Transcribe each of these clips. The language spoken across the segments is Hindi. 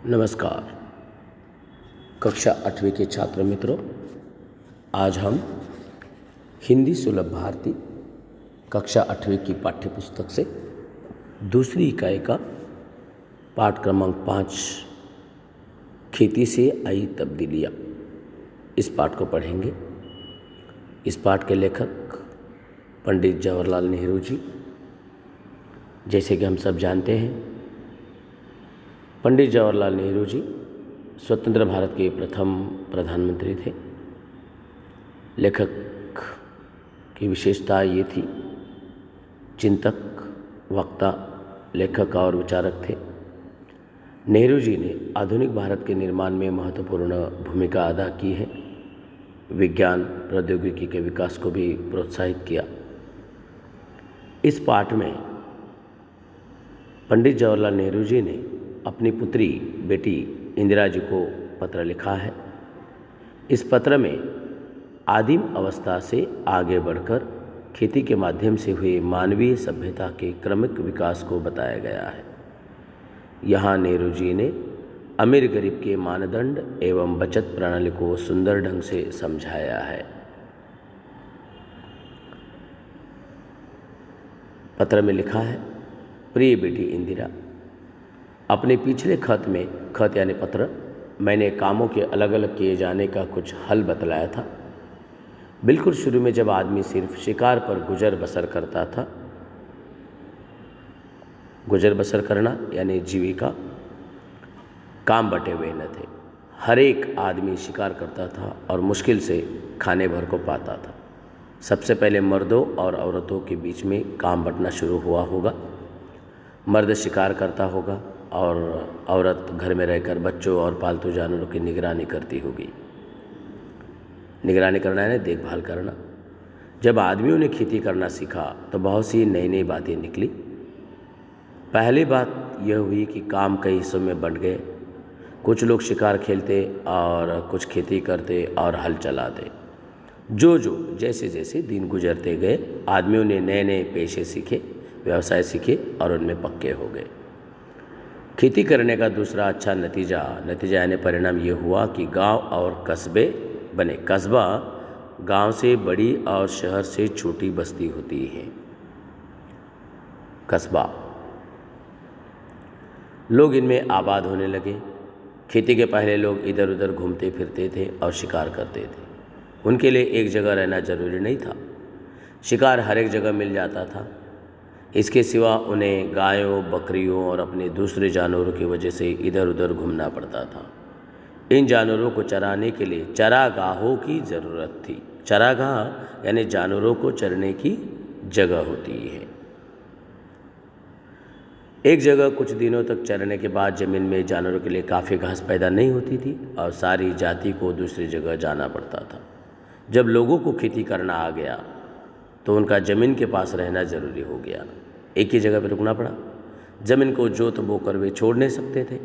नमस्कार। कक्षा 8वीं के छात्र मित्रों, आज हम हिंदी सुलभ भारती कक्षा 8वीं की पाठ्य पुस्तक से दूसरी इकाई का पाठ क्रमांक 5 खेती से आई तब्दीलियाँ, इस पाठ को पढ़ेंगे। इस पाठ के लेखक पंडित जवाहरलाल नेहरू जी। जैसे कि हम सब जानते हैं, पंडित जवाहरलाल नेहरू जी स्वतंत्र भारत के प्रथम प्रधानमंत्री थे। लेखक की विशेषता ये थी, चिंतक, वक्ता, लेखक और विचारक थे। नेहरू जी ने आधुनिक भारत के निर्माण में महत्वपूर्ण भूमिका अदा की है। विज्ञान प्रौद्योगिकी के विकास को भी प्रोत्साहित किया। इस पाठ में पंडित जवाहरलाल नेहरू जी ने अपनी पुत्री बेटी इंदिरा जी को पत्र लिखा है। इस पत्र में आदिम अवस्था से आगे बढ़कर खेती के माध्यम से हुए मानवीय सभ्यता के क्रमिक विकास को बताया गया है। यहाँ नेहरू जी ने अमीर गरीब के मानदंड एवं बचत प्रणाली को सुंदर ढंग से समझाया है। पत्र में लिखा है, प्रिय बेटी इंदिरा, अपने पिछले खत यानी पत्र, मैंने कामों के अलग अलग किए जाने का कुछ हल बतलाया था। बिल्कुल शुरू में जब आदमी सिर्फ शिकार पर गुजर बसर करता था, गुजर बसर करना यानी जीविका, काम बटे हुए न थे। हर एक आदमी शिकार करता था और मुश्किल से खाने भर को पाता था। सबसे पहले मर्दों और औरतों के बीच में काम बंटना शुरू हुआ होगा। मर्द शिकार करता होगा और औरत घर में रहकर बच्चों और पालतू जानवरों की निगरानी करती होगी। निगरानी करना है, देखभाल करना। जब आदमियों ने खेती करना सीखा तो बहुत सी नई नई बातें निकली। पहली बात यह हुई कि काम कई हिस्सों में बंट गए। कुछ लोग शिकार खेलते और कुछ खेती करते और हल चलाते। जो जैसे जैसे दिन गुजरते गए, आदमियों ने नए नए पेशे सीखे, व्यवसाय सीखे और उनमें पक्के हो गए। खेती करने का दूसरा अच्छा नतीजा यानी परिणाम ये हुआ कि गांव और कस्बे बने। कस्बा गांव से बड़ी और शहर से छोटी बस्ती होती है। कस्बा, लोग इनमें आबाद होने लगे। खेती के पहले लोग इधर उधर घूमते फिरते थे और शिकार करते थे। उनके लिए एक जगह रहना जरूरी नहीं था। शिकार हर एक जगह मिल जाता था। इसके सिवा उन्हें गायों, बकरियों और अपने दूसरे जानवरों की वजह से इधर उधर घूमना पड़ता था। इन जानवरों को चराने के लिए चरागाहों की ज़रूरत थी। चरागाह यानी जानवरों को चरने की जगह होती है। एक जगह कुछ दिनों तक चरने के बाद ज़मीन में जानवरों के लिए काफ़ी घास पैदा नहीं होती थी और सारी जाति को दूसरी जगह जाना पड़ता था। जब लोगों को खेती करना आ गया तो उनका ज़मीन के पास रहना ज़रूरी हो गया। एक ही जगह पर रुकना पड़ा। ज़मीन को जोत बोकर वे छोड़ नहीं सकते थे।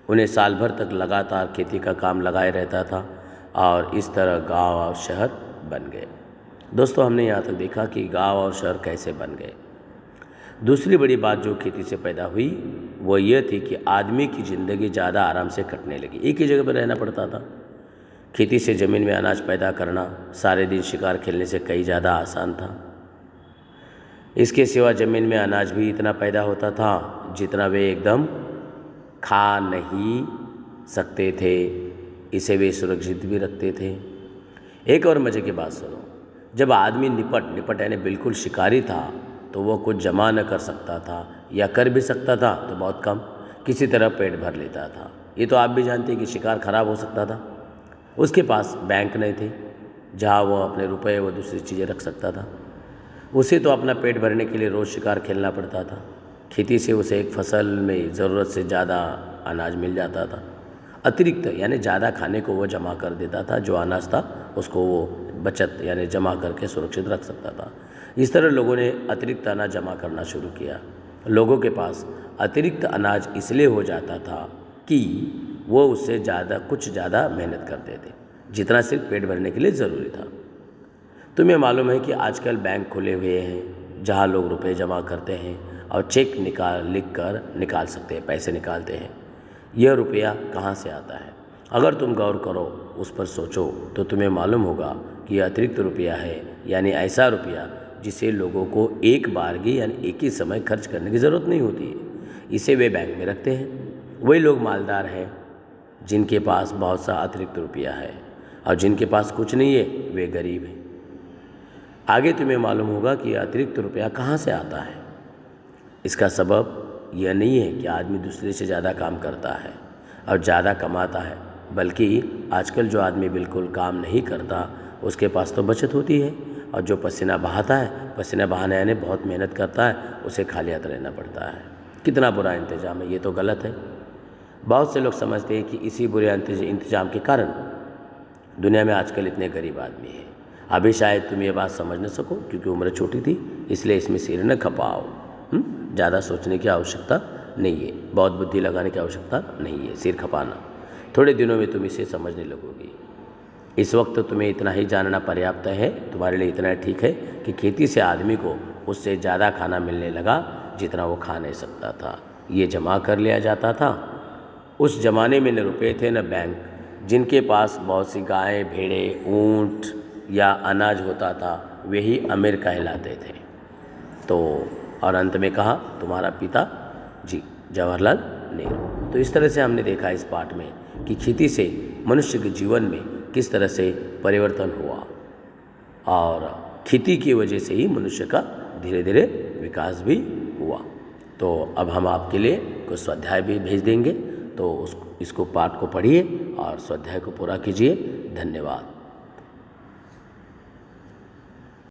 उन्हें साल भर तक लगातार खेती का काम लगाए रहता था और इस तरह गांव और शहर बन गए। दोस्तों, हमने यहाँ तक देखा कि गांव और शहर कैसे बन गए। दूसरी बड़ी बात जो खेती से पैदा हुई वो ये थी कि आदमी की ज़िंदगी ज़्यादा आराम से कटने लगी। एक ही जगह पर रहना पड़ता था। खेती से ज़मीन में अनाज पैदा करना सारे दिन शिकार खेलने से कई ज़्यादा आसान था। इसके सिवा ज़मीन में अनाज भी इतना पैदा होता था जितना वे एकदम खा नहीं सकते थे। इसे वे सुरक्षित भी रखते थे। एक और मज़े की बात सुनो, जब आदमी निपट यानी बिल्कुल शिकारी था तो वो कुछ जमा न कर सकता था या कर भी सकता था तो बहुत कम, किसी तरह पेट भर लेता था। ये तो आप भी जानते हैं कि शिकार खराब हो सकता था। उसके पास बैंक नहीं थे जहाँ वो अपने रुपए व दूसरी चीज़ें रख सकता था। उसे तो अपना पेट भरने के लिए रोज़ शिकार खेलना पड़ता था। खेती से उसे एक फसल में ज़रूरत से ज़्यादा अनाज मिल जाता था। अतिरिक्त यानी ज़्यादा खाने को वो जमा कर देता था। जो अनाज था उसको वो बचत यानी जमा करके सुरक्षित रख सकता था। इस तरह लोगों ने अतिरिक्त अनाज जमा करना शुरू किया। लोगों के पास अतिरिक्त अनाज इसलिए हो जाता था कि वो उससे कुछ ज़्यादा मेहनत करते थे जितना सिर्फ पेट भरने के लिए ज़रूरी था। तुम्हें मालूम है कि आजकल बैंक खुले हुए हैं जहाँ लोग रुपए जमा करते हैं और चेक लिख कर निकाल सकते हैं, पैसे निकालते हैं। यह रुपया कहाँ से आता है। अगर तुम गौर करो, उस पर सोचो, तो तुम्हें मालूम होगा कि यह अतिरिक्त रुपया है, यानी ऐसा रुपया जिसे लोगों को एक बारगी यानी एक ही समय खर्च करने की ज़रूरत नहीं होती है। इसे वे बैंक में रखते हैं। वही लोग मालदार हैं जिनके पास बहुत सा अतिरिक्त रुपया है, और जिनके पास कुछ नहीं है वे गरीब हैं। आगे तुम्हें मालूम होगा कि यह अतिरिक्त रुपया कहाँ से आता है। इसका सबब यह नहीं है कि आदमी दूसरे से ज़्यादा काम करता है और ज़्यादा कमाता है, बल्कि आजकल जो आदमी बिल्कुल काम नहीं करता उसके पास तो बचत होती है, और जो पसीना बहाता है, पसीना बहाने यानी बहुत मेहनत करता है, उसे खाली हाथ रहना पड़ता है। कितना बुरा इंतज़ाम है, ये तो गलत है। बहुत से लोग समझते हैं कि इसी बुरे इंतज़ाम के कारण दुनिया में आजकल इतने गरीब आदमी हैं। अभी शायद तुम ये बात समझ न सको क्योंकि उम्र छोटी थी, इसलिए इसमें सिर न खपाओ। ज़्यादा सोचने की आवश्यकता नहीं है, बहुत बुद्धि लगाने की आवश्यकता नहीं है सिर खपाना। थोड़े दिनों में तुम इसे समझने लगोगी। इस वक्त तुम्हें इतना ही जानना पर्याप्त है, तुम्हारे लिए इतना ठीक है कि खेती से आदमी को उससे ज़्यादा खाना मिलने लगा जितना वो खा नहीं सकता था। ये जमा कर लिया जाता था। उस ज़माने में न रुपये थे न बैंक। जिनके पास बहुत सी गायें, भेड़ें, ऊँट या अनाज होता था वे ही अमीर कहलाते थे। तो और अंत में कहा तुम्हारा पिता जी जवाहरलाल नेहरू। तो इस तरह से हमने देखा इस पाठ में कि खेती से मनुष्य के जीवन में किस तरह से परिवर्तन हुआ, और खेती की वजह से ही मनुष्य का धीरे धीरे विकास भी हुआ। तो अब हम आपके लिए कुछ स्वाध्याय भी भेज देंगे, तो इसको पाठ को पढ़िए और स्वाध्याय को पूरा कीजिए। धन्यवाद।